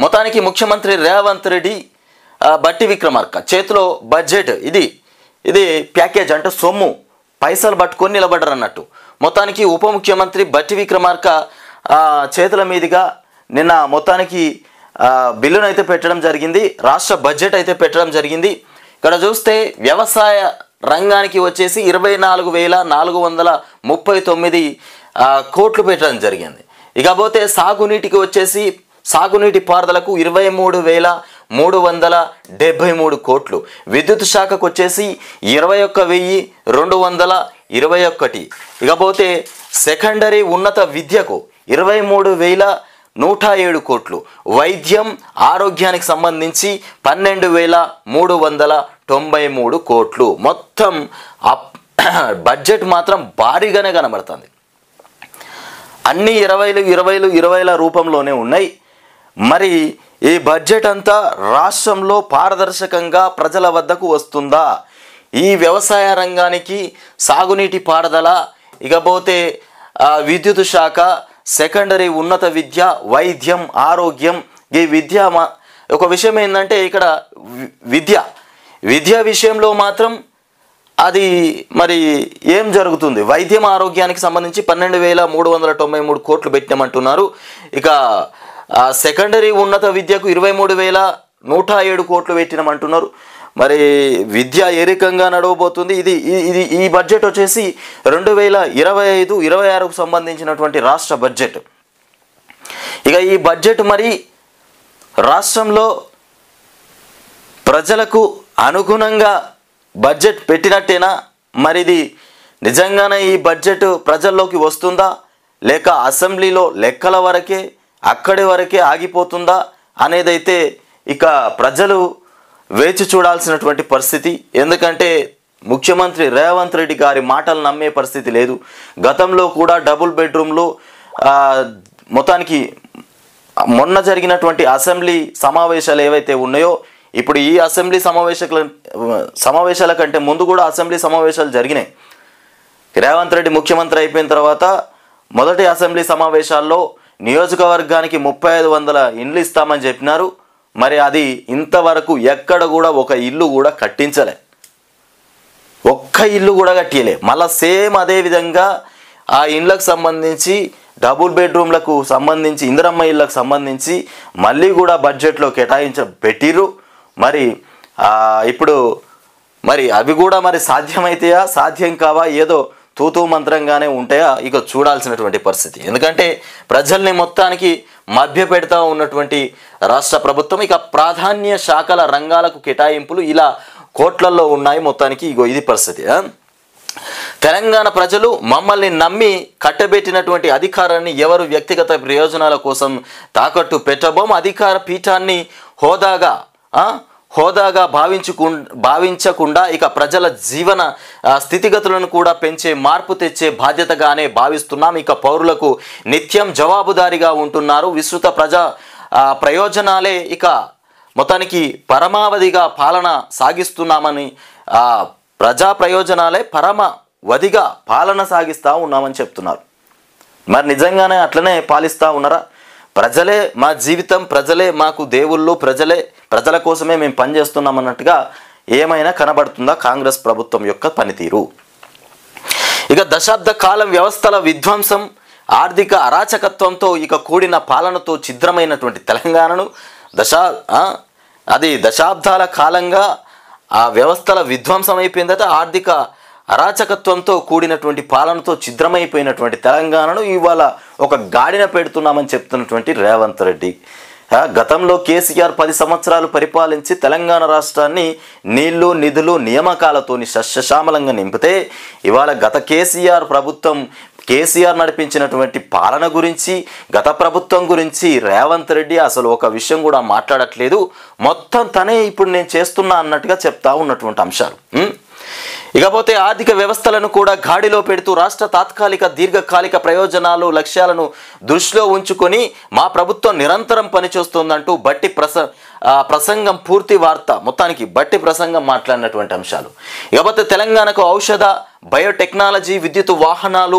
మొత్తానికి ముఖ్యమంత్రి రేవంత్ రెడ్డి బట్టి విక్రమార్క చేతిలో బడ్జెట్ ఇది ప్యాకేజ్ అంటే సొమ్ము పైసలు పట్టుకొని నిలబడ్డారు అన్నట్టు. మొత్తానికి ఉప ముఖ్యమంత్రి బట్టి విక్రమార్క చేతుల మీదుగా నిన్న మొత్తానికి బిల్లును అయితే పెట్టడం జరిగింది, రాష్ట్ర బడ్జెట్ అయితే పెట్టడం జరిగింది. ఇక్కడ చూస్తే వ్యవసాయ రంగానికి వచ్చేసి 24,439 కోట్లు పెట్టడం జరిగింది. ఇకపోతే సాగునీటికి వచ్చేసి సాగునీటి పారుదలకు 23,373 కోట్లు, విద్యుత్ శాఖకు వచ్చేసి 21,221. ఇకపోతే సెకండరీ ఉన్నత విద్యకు 23,107 కోట్లు, వైద్యం ఆరోగ్యానికి సంబంధించి 12,393 కోట్లు. మొత్తం బడ్జెట్ మాత్రం భారీగానే కనబడుతుంది. అన్ని 20,000 రూపంలోనే ఉన్నాయి. మరి ఈ బడ్జెట్ అంతా రాష్ట్రంలో పారదర్శకంగా ప్రజల వద్దకు వస్తుందా? ఈ వ్యవసాయ రంగానికి సాగునీటి పారుదల, ఇకపోతే విద్యుత్ శాఖ, సెకండరీ ఉన్నత విద్య, వైద్యం, ఆరోగ్యం, ఈ విద్య ఒక విషయం ఏంటంటే ఇక్కడ విద్య విషయంలో మాత్రం అది మరి ఏం జరుగుతుంది? వైద్యం ఆరోగ్యానికి సంబంధించి 12,393 కోట్లు పెట్టినామంటున్నారు. ఇక సెకండరీ ఉన్నత విద్యకు 23,107 కోట్లు పెట్టినామంటున్నారు. మరి విద్య ఏ రకంగా నడవబోతుంది? ఈ బడ్జెట్ వచ్చేసి 2025-26కు సంబంధించినటువంటి రాష్ట్ర బడ్జెట్. ఇక ఈ బడ్జెట్ మరి రాష్ట్రంలో ప్రజలకు అనుగుణంగా బడ్జెట్ పెట్టినట్టేనా? మరి ఇది నిజంగానే ఈ బడ్జెట్ ప్రజల్లోకి వస్తుందా, లేక అసెంబ్లీలో లెక్కల వరకే అక్కడి వరకే ఆగిపోతుందా అనేదైతే ఇక ప్రజలు వేచి చూడాల్సినటువంటి పరిస్థితి. ఎందుకంటే ముఖ్యమంత్రి రేవంత్ రెడ్డి గారి మాటలు నమ్మే పరిస్థితి లేదు. గతంలో కూడా డబుల్ బెడ్రూమ్లు మొత్తానికి మొన్న జరిగినటువంటి అసెంబ్లీ సమావేశాలు ఏవైతే ఉన్నాయో, ఇప్పుడు ఈ అసెంబ్లీ సమావేశాల కంటే ముందు కూడా అసెంబ్లీ సమావేశాలు జరిగినాయి. రేవంత్ రెడ్డి ముఖ్యమంత్రి అయిపోయిన తర్వాత మొదటి అసెంబ్లీ సమావేశాల్లో నియోజకవర్గానికి 3,500 ఇండ్లు ఇస్తామని చెప్పినారు. మరి అది ఇంతవరకు ఎక్కడ కూడా ఒక ఇల్లు కూడా కట్టించలే, ఒక్క ఇల్లు కూడా కట్టియలే. మళ్ళీ సేమ్ అదే విధంగా ఆ ఇండ్లకు సంబంధించి డబుల్ బెడ్రూమ్లకు సంబంధించి ఇందిరమ్మ ఇళ్ళకు సంబంధించి మళ్ళీ కూడా బడ్జెట్లో పెట్టిర్రు. మరి ఇప్పుడు మరి అవి కూడా మరి సాధ్యమైతాయా, సాధ్యం కావా, ఏదో తూతూ మంత్రంగానే ఉంటాయా? ఇక చూడాల్సినటువంటి పరిస్థితి. ఎందుకంటే ప్రజల్ని మొత్తానికి మభ్య పెడతా ఉన్నటువంటి రాష్ట్ర ప్రభుత్వం ఇక ప్రాధాన్య శాఖల రంగాలకు కేటాయింపులు ఇలా కోట్లల్లో ఉన్నాయి. మొత్తానికి ఇగో ఇది పరిస్థితి. తెలంగాణ ప్రజలు మమ్మల్ని నమ్మి కట్టబెట్టినటువంటి అధికారాన్ని ఎవరు వ్యక్తిగత ప్రయోజనాల కోసం తాకట్టు పెట్టబోం. అధికార పీఠాన్ని హోదాగా భావించకుండా ఇక ప్రజల జీవన స్థితిగతులను కూడా పెంచే మార్పు తెచ్చే బాధ్యతగానే భావిస్తున్నాం. ఇక పౌరులకు నిత్యం జవాబుదారీగా ఉంటున్నారు. విస్తృత ప్రజా ప్రయోజనాలే ఇక మొత్తానికి పరమావధిగా పాలన సాగిస్తున్నామని, ప్రజా ప్రయోజనాలే పరమావధిగా పాలన సాగిస్తూ ఉన్నామని చెప్తున్నారు. మరి నిజంగానే అట్లనే పాలిస్తూ ఉన్నారా? ప్రజలే మా జీవితం, ప్రజలే మాకు దేవుళ్ళు, ప్రజల కోసమే మేము పనిచేస్తున్నాం అన్నట్టుగా ఏమైనా కనబడుతుందా కాంగ్రెస్ ప్రభుత్వం యొక్క పనితీరు? ఇక దశాబ్ద కాలం వ్యవస్థల విధ్వంసం, ఆర్థిక అరాచకత్వంతో ఇక కూడిన పాలనతో ఛిద్రమైనటువంటి తెలంగాణను దశాబ్దాల కాలంగా ఆ వ్యవస్థల విధ్వంసం అయిపోయిందట. ఆర్థిక అరాచకత్వంతో కూడినటువంటి పాలనతో ఛిద్రమైపోయినటువంటి తెలంగాణను ఇవాళ ఒక గాడిన పెడుతున్నామని చెప్తున్నటువంటి రేవంత్ రెడ్డి. గతంలో కేసీఆర్ 10 సంవత్సరాలు పరిపాలించి తెలంగాణ రాష్ట్రాన్ని నీళ్లు, నిధులు, నియామకాలతోని సస్యశ్యామలంగా నింపితే ఇవాళ గత కేసీఆర్ నడిపించినటువంటి పాలన గురించి, గత ప్రభుత్వం గురించి రేవంత్ రెడ్డి అసలు ఒక విషయం కూడా మాట్లాడట్లేదు. మొత్తం తనే ఇప్పుడు నేను చేస్తున్నా అన్నట్టుగా చెప్తా ఉన్నటువంటి అంశాలు. ఇకపోతే ఆర్థిక వ్యవస్థలను కూడా గాడిలో పెడుతూ రాష్ట్ర తాత్కాలిక దీర్ఘకాలిక ప్రయోజనాలు, లక్ష్యాలను దృష్టిలో ఉంచుకొని మా ప్రభుత్వం నిరంతరం పనిచేస్తుందంటూ బట్టి ప్రసంగం పూర్తి వార్త. మొత్తానికి బట్టి ప్రసంగం మాట్లాడినటువంటి అంశాలు. ఇకపోతే తెలంగాణకు ఔషధ బయోటెక్నాలజీ, విద్యుత్ వాహనాలు,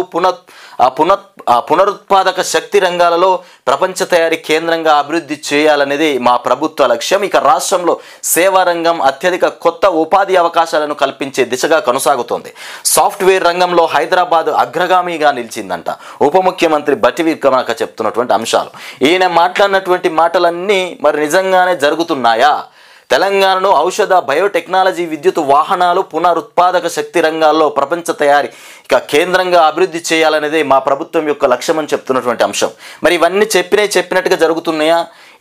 పునరుత్పాదక శక్తి రంగాలలో ప్రపంచ తయారీ కేంద్రంగా అభివృద్ధి చేయాలనేది మా ప్రభుత్వ లక్ష్యం. ఇక రాష్ట్రంలో సేవా రంగం అత్యధిక కొత్త ఉపాధి అవకాశాలను కల్పించే దిశగా కొనసాగుతోంది. సాఫ్ట్వేర్ రంగంలో హైదరాబాద్ అగ్రగామిగా నిలిచిందంట ఉప ముఖ్యమంత్రి బట్టి విక్రమార్క చెప్తున్నటువంటి అంశాలు. ఈయన మాట్లాడినటువంటి మాటలన్నీ మరి నిజంగానే జరుగుతున్నాయా? తెలంగాణను ఔషధ, బయోటెక్నాలజీ, విద్యుత్ వాహనాలు, పునరుత్పాదక శక్తి రంగాల్లో ప్రపంచ తయారీ కేంద్రంగా అభివృద్ధి చేయాలనేది మా ప్రభుత్వం యొక్క లక్ష్యం అని చెప్తున్నటువంటి అంశం. మరి ఇవన్నీ చెప్పినట్టుగా జరుగుతున్నాయా?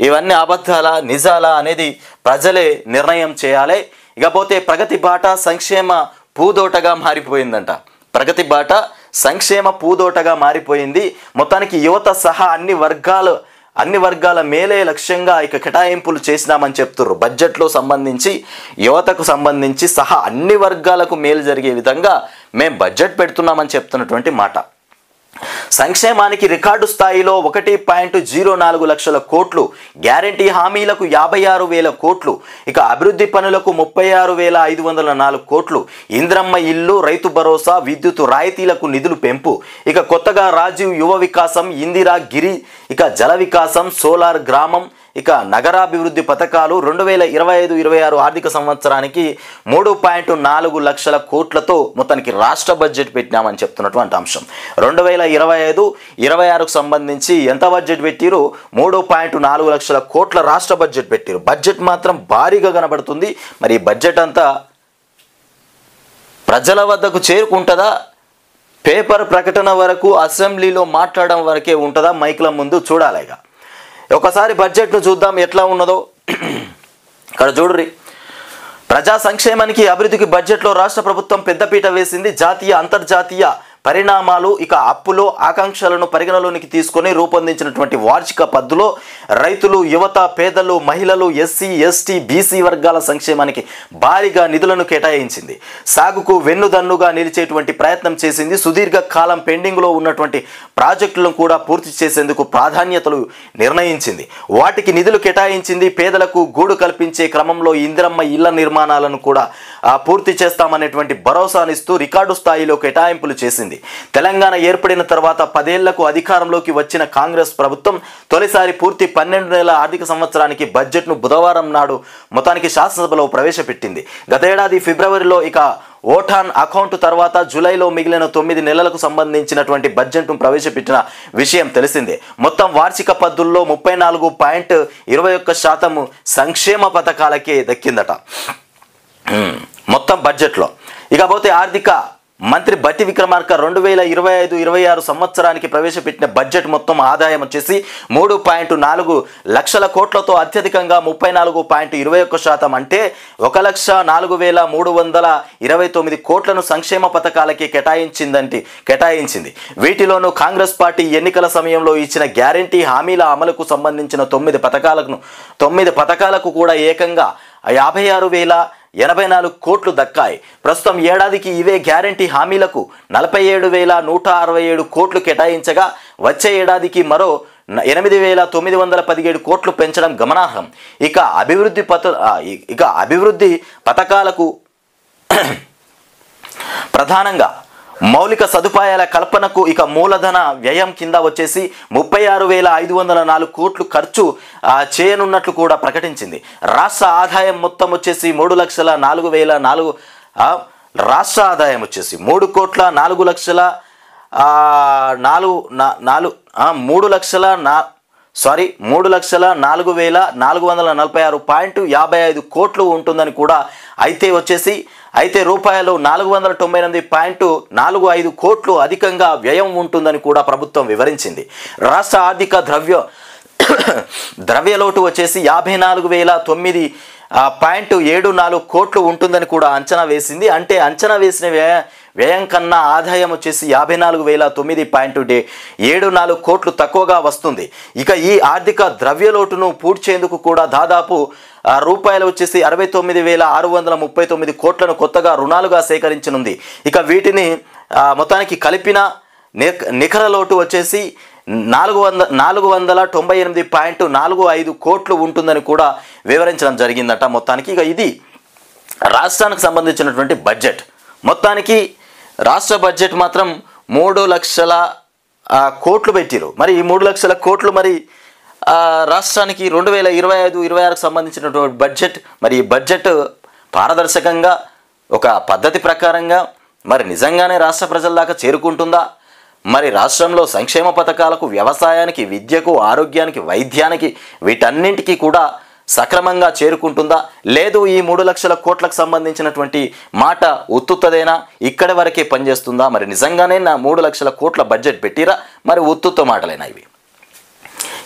ఇవన్నీ అబద్ధాలా, నిజాలా అనేది ప్రజలే నిర్ణయం చేయాలి. ఇకపోతే ప్రగతి బాట సంక్షేమ పూదోటగా మారిపోయిందంట. ప్రగతి బాట సంక్షేమ పూదోటగా మారిపోయింది. మొత్తానికి యువత సహా అన్ని వర్గాల మేలే లక్ష్యంగా కేటాయింపులు చేసినామని చెప్తున్నారు. బడ్జెట్లో సంబంధించి యువతకు సంబంధించి సహా అన్ని వర్గాలకు మేలు జరిగే విధంగా మేము బడ్జెట్ పెడుతున్నామని చెప్తున్నటువంటి మాట. సంక్షేమానికి రికార్డు స్థాయిలో 1.04 లక్షల కోట్లు, గ్యారంటీ హామీలకు 56,000 కోట్లు, ఇక అభివృద్ధి పనులకు 36,504 కోట్లు, ఇంద్రమ్మ ఇల్లు, రైతు భరోసా, విద్యుత్ రాయితీలకు నిధులు పెంపు, ఇక కొత్తగా రాజీవ్ యువ వికాసం, ఇందిరా గిరి, ఇక జల వికాసం, సోలార్ గ్రామం, ఇక నగరాభివృద్ధి పథకాలు 2025-26 ఆర్థిక సంవత్సరానికి 3.4 లక్షల కోట్లతో మొత్తానికి రాష్ట్ర బడ్జెట్ పెట్టినామని చెప్తున్నటువంటి అంశం. 2025-26కు సంబంధించి ఎంత బడ్జెట్ పెట్టిరు? 3.4 లక్షల కోట్ల రాష్ట్ర బడ్జెట్ పెట్టిరు. బడ్జెట్ మాత్రం భారీగా కనబడుతుంది. మరి ఈ బడ్జెట్ అంతా ప్రజల వద్దకు చేరుకుంటుందా? పేపర్ ప్రకటన వరకు, అసెంబ్లీలో మాట్లాడడం వరకే ఉంటుందా? మైకుల ముందు చూడాలిగా. ఒకసారి బడ్జెట్ను చూద్దాం ఎట్లా ఉన్నదో. ఇక్కడ చూడుర్రి, ప్రజా సంక్షేమానికి, అభివృద్ధికి బడ్జెట్లో రాష్ట్ర ప్రభుత్వం పెద్దపీట వేసింది. జాతీయ, అంతర్జాతీయ పరిణామాలు, ఇక అప్పులో ఆకాంక్షలను పరిగణలోనికి తీసుకొని రూపొందించినటువంటి వార్షిక పద్దులో రైతులు, యువత, పేదలు, మహిళలు, ఎస్సీ, ఎస్టీ, బీసీ వర్గాల సంక్షేమానికి భారీగా నిధులను కేటాయించింది. సాగుకు వెన్నుదన్నుగా నిలిచేటువంటి ప్రయత్నం చేసింది. సుదీర్ఘ కాలం పెండింగ్లో ఉన్నటువంటి ప్రాజెక్టులను కూడా పూర్తి చేసేందుకు ప్రాధాన్యతలు నిర్ణయించింది. వాటికి నిధులు కేటాయించింది. పేదలకు గూడు కల్పించే క్రమంలో ఇందిరమ్మ ఇళ్ల నిర్మాణాలను కూడా పూర్తి చేస్తామనేటువంటి భరోసానిస్తూ రికార్డు స్థాయిలో కేటాయింపులు చేసింది. తెలంగాణ ఏర్పడిన తర్వాత 10 ఏళ్లకు అధికారంలోకి వచ్చిన కాంగ్రెస్ ప్రభుత్వం తొలిసారి పూర్తి 12 నెలల ఆర్థిక సంవత్సరానికి బడ్జెట్ను బుధవారం నాడు మొత్తానికి శాసనసభలో ప్రవేశపెట్టింది. గతేడాది ఫిబ్రవరిలో ఇక ఓటాన్ అకౌంట్ తర్వాత జూలైలో మిగిలిన 9 నెలలకు సంబంధించినటువంటి బడ్జెట్ను ప్రవేశపెట్టిన విషయం తెలిసిందే. మొత్తం వార్షిక పద్దుల్లో 34.21% సంక్షేమ పథకాలకే దక్కిందట మొత్తం బడ్జెట్లో. ఇకపోతే ఆర్థిక మంత్రి బట్టి విక్రమార్క 2025-26 సంవత్సరానికి ప్రవేశపెట్టిన బడ్జెట్ మొత్తం ఆదాయం వచ్చేసి 3.4 లక్షల కోట్లతో అత్యధికంగా 34.21% అంటే 1,04,329 కోట్లను సంక్షేమ పథకాలకి కేటాయించింది. వీటిలోనూ కాంగ్రెస్ పార్టీ ఎన్నికల సమయంలో ఇచ్చిన గ్యారంటీ హామీల అమలుకు సంబంధించిన 9 పథకాలకు కూడా ఏకంగా 56,084 కోట్లు దక్కాయి. ప్రస్తుతం ఏడాదికి ఇవే గ్యారంటీ హామీలకు 47,167 కోట్లు కేటాయించగా వచ్చే ఏడాదికి మరో 8,917 కోట్లు పెంచడం గమనార్హం. ఇక అభివృద్ధి పథకాలకు ప్రధానంగా మౌలిక సదుపాయాల కల్పనకు ఇక మూలధన వ్యయం కింద వచ్చేసి 36,504 కోట్లు ఖర్చు చేయనున్నట్లు కూడా ప్రకటించింది. రాష్ట్ర ఆదాయం మొత్తం వచ్చేసి 3,04,004 రాష్ట్ర ఆదాయం వచ్చేసి 3,04,446.55 కోట్లు ఉంటుందని కూడా అయితే రూపాయలు 498.45 కోట్లు అధికంగా వ్యయం ఉంటుందని కూడా ప్రభుత్వం వివరించింది. రాష్ట్ర ఆర్థిక ద్రవ్యలోటు వచ్చేసి 54,009.74 కోట్లు ఉంటుందని కూడా అంచనా వేసింది. అంటే అంచనా వేసిన వ్యయం కన్నా ఆదాయం వచ్చేసి 54,009.74 కోట్లు తక్కువగా వస్తుంది. ఇక ఈ ఆర్థిక ద్రవ్యలోటును పూడ్చేందుకు కూడా దాదాపు రూపాయలు వచ్చేసి 69,639 కోట్లను కొత్తగా రుణాలుగా సేకరించనుంది. ఇక వీటిని మొత్తానికి కలిపిన నికర లోటు వచ్చేసి 498.45 కోట్లు ఉంటుందని కూడా వివరించడం జరిగిందట మొత్తానికి. ఇక ఇది రాష్ట్రానికి సంబంధించినటువంటి బడ్జెట్. మొత్తానికి రాష్ట్ర బడ్జెట్ మాత్రం 3,00,000 కోట్లు పెట్టిరు. మరి ఈ 3,00,000 కోట్లు మరి రాష్ట్రానికి 2025-26కు సంబంధించినటువంటి బడ్జెట్. మరి ఈ బడ్జెట్ పారదర్శకంగా ఒక పద్ధతి ప్రకారంగా మరి నిజంగానే రాష్ట్ర ప్రజల దాకా చేరుకుంటుందా? మరి రాష్ట్రంలో సంక్షేమ పథకాలకు, వ్యవసాయానికి, విద్యకు, ఆరోగ్యానికి, వైద్యానికి వీటన్నింటికీ కూడా సక్రమంగా చేరుకుంటుందా? లేదు ఈ 3,00,000 కోట్లకు సంబంధించినటువంటి మాట ఉత్తుత్తదేనా, ఇక్కడి వరకే పనిచేస్తుందా? మరి నిజంగానే నా 3,00,000 కోట్ల బడ్జెట్ పెట్టిరా, మరి ఉత్తుత్త మాటలేనా ఇవి?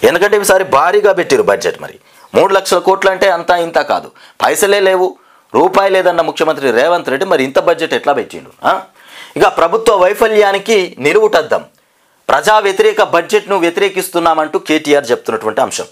ఎందుకంటే ఈసారి భారీగా పెట్టిరు బడ్జెట్. మరి 3,00,000 కోట్లు అంటే అంతా ఇంత కాదు, పైసలే లేవు, రూపాయి లేదన్న ముఖ్యమంత్రి రేవంత్ రెడ్డి మరి ఇంత బడ్జెట్ ఎట్లా పెట్టిండు? ఇక ప్రభుత్వ వైఫల్యానికి నిలువుటద్దం, ప్రజా వ్యతిరేక బడ్జెట్ను వ్యతిరేకిస్తున్నామంటూ కేటీఆర్ చెప్తున్నటువంటి అంశం.